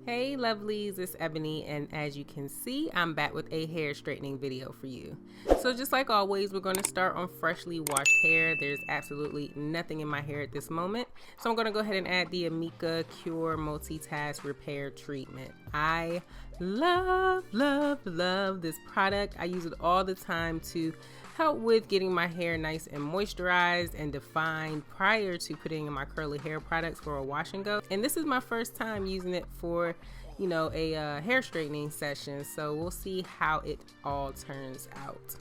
Hey lovelies, it's Ebony, and as you can see, I'm back with a hair straightening video for you. So just like always, we're going to start on freshly washed hair. There's absolutely nothing in my hair at this moment. So I'm going to go ahead and add the Amika Cure Multitask Repair Treatment. I love this product. I use it all the time to help with getting my hair nice and moisturized and defined prior to putting in my curly hair products for a wash and go. And this is my first time using it for, a hair straightening session. So we'll see how it all turns out.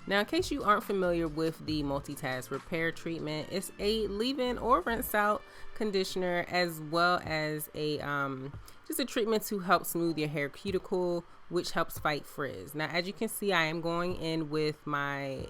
Now, in case you aren't familiar with the Multitask Repair Treatment, it's a leave-in or rinse out conditioner as well as a just a treatment to help smooth your hair cuticle, which helps fight frizz. Now, as you can see, I am going in with my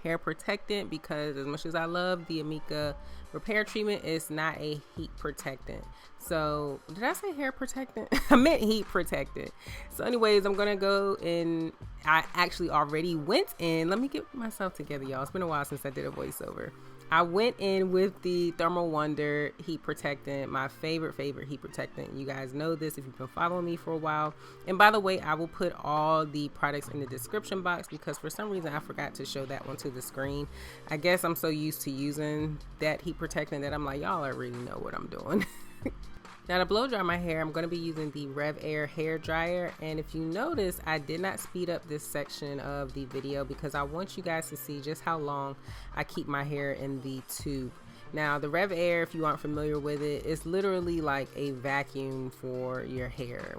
hair protectant because as much as I love the Amika Repair Treatment, it's not a heat protectant. So, did I say hair protectant? I meant heat protectant. So anyways, I'm gonna go in. I actually already went in. Let me get myself together, y'all. It's been a while since I did a voiceover. I went in with the Thermal Wonder heat protectant, my favorite heat protectant. You guys know this if you've been following me for a while. And by the way, I will put all the products in the description box because for some reason I forgot to show that one to the screen. I guess I'm so used to using that heat protectant that I'm like, y'all already know what I'm doing. Now to blow dry my hair, I'm going to be using the Rev Air hair dryer, and if you notice, I did not speed up this section of the video because I want you guys to see just how long I keep my hair in the tube. Now the Rev Air, if you aren't familiar with it, it's literally like a vacuum for your hair.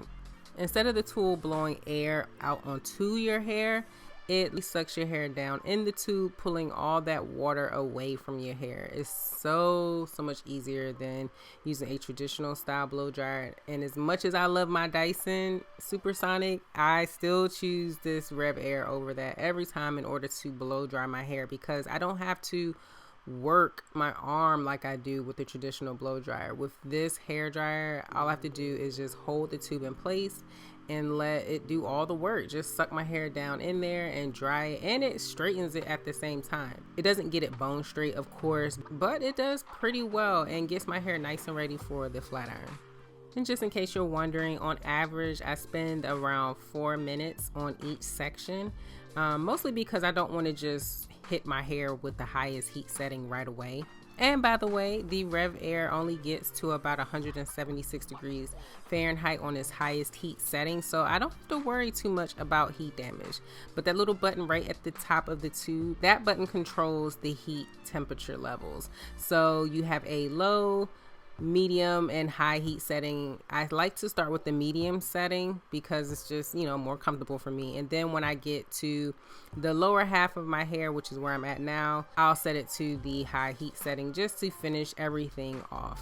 Instead of the tool blowing air out onto your hair, it sucks your hair down in the tube, pulling all that water away from your hair. It's so much easier than using a traditional style blow dryer. And as much as I love my Dyson Supersonic, I still choose this Rev Air over that every time in order to blow dry my hair because I don't have to work my arm like I do with the traditional blow dryer. With this hair dryer, all I have to do is just hold the tube in place and let it do all the work. Just suck my hair down in there and dry it, and it straightens it at the same time. It doesn't get it bone straight, of course, but it does pretty well and gets my hair nice and ready for the flat iron. And just in case you're wondering, on average I spend around 4 minutes on each section, mostly because I don't want to just hit my hair with the highest heat setting right away. And by the way, the Rev Air only gets to about 176 degrees Fahrenheit on its highest heat setting, so I don't have to worry too much about heat damage. But that little button right at the top of the tube, that button controls the heat temperature levels. So you have a low, medium, and high heat setting. I like to start with the medium setting because it's just, more comfortable for me. And then when I get to the lower half of my hair, which is where I'm at now, I'll set it to the high heat setting just to finish everything off.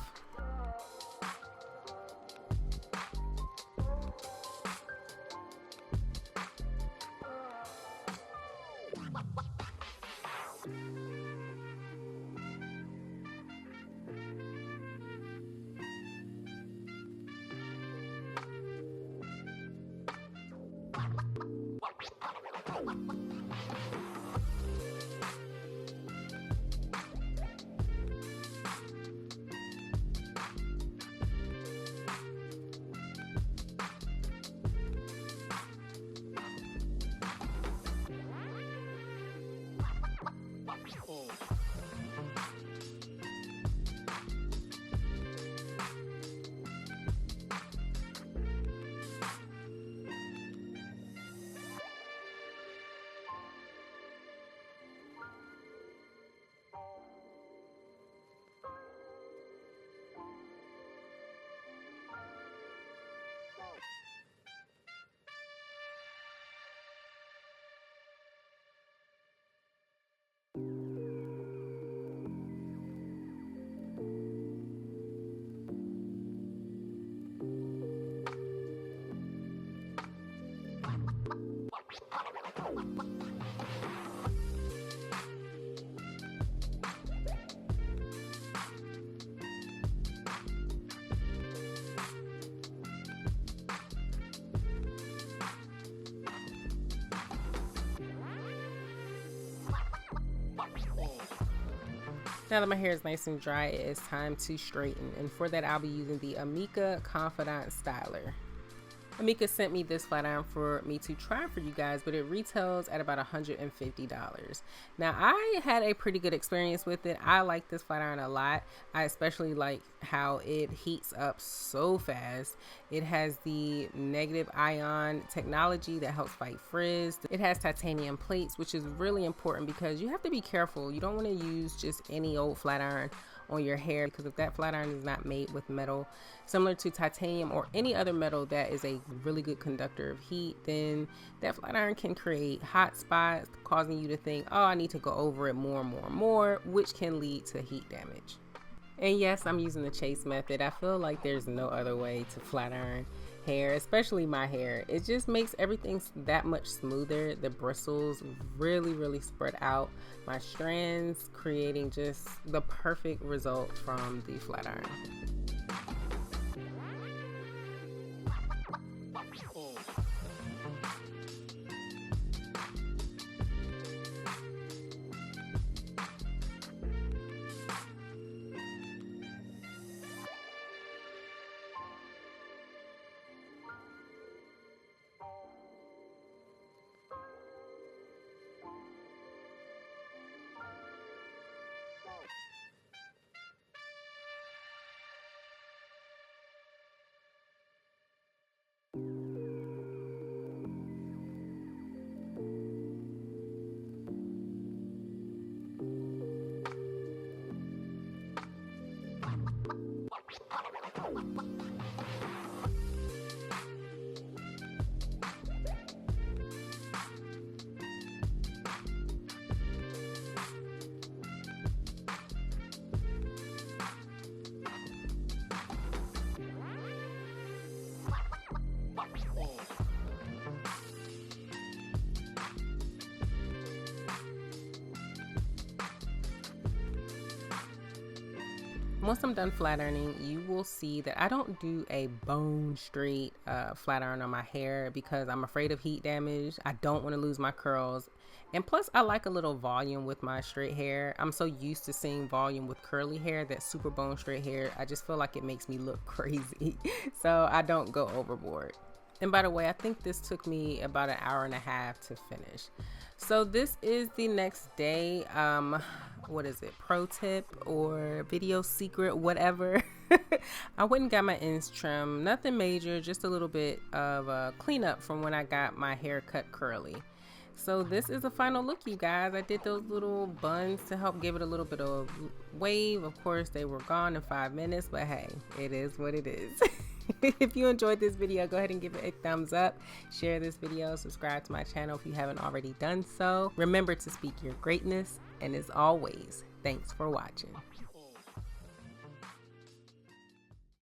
Now that my hair is nice and dry, it is time to straighten. And for that, I'll be using the Amika Confidant Styler. Amika sent me this flat iron for me to try for you guys, but it retails at about $150. Now, I had a pretty good experience with it. I like this flat iron a lot. I especially like how it heats up so fast. It has the negative ion technology that helps fight frizz. It has titanium plates, which is really important because you have to be careful. You don't want to use just any old flat iron on your hair, because if that flat iron is not made with metal similar to titanium or any other metal that is a really good conductor of heat, then that flat iron can create hot spots, causing you to think, oh, I need to go over it more and more and more, which can lead to heat damage. And yes, I'm using the chase method. I feel like there's no other way to flat iron hair, especially my hair. It just makes everything that much smoother. The bristles really spread out my strands, creating just the perfect result from the flat iron. Once I'm done flat ironing, you will see that I don't do a bone straight flat iron on my hair because I'm afraid of heat damage. I don't want to lose my curls. And plus, I like a little volume with my straight hair. I'm so used to seeing volume with curly hair that super bone straight hair, I just feel like it makes me look crazy. So I don't go overboard. And by the way, I think this took me about an hour and a half to finish. So this is the next day. What is it? Pro tip or video secret, whatever. I went and got my ends trimmed. Nothing major, just a little bit of cleanup from when I got my hair cut curly. So this is the final look, you guys. I did those little buns to help give it a little bit of wave. Of course, they were gone in 5 minutes, but hey, it is what it is. If you enjoyed this video, go ahead and give it a thumbs up. Share this video. Subscribe to my channel if you haven't already done so. Remember to speak your greatness. And as always, thanks for watching.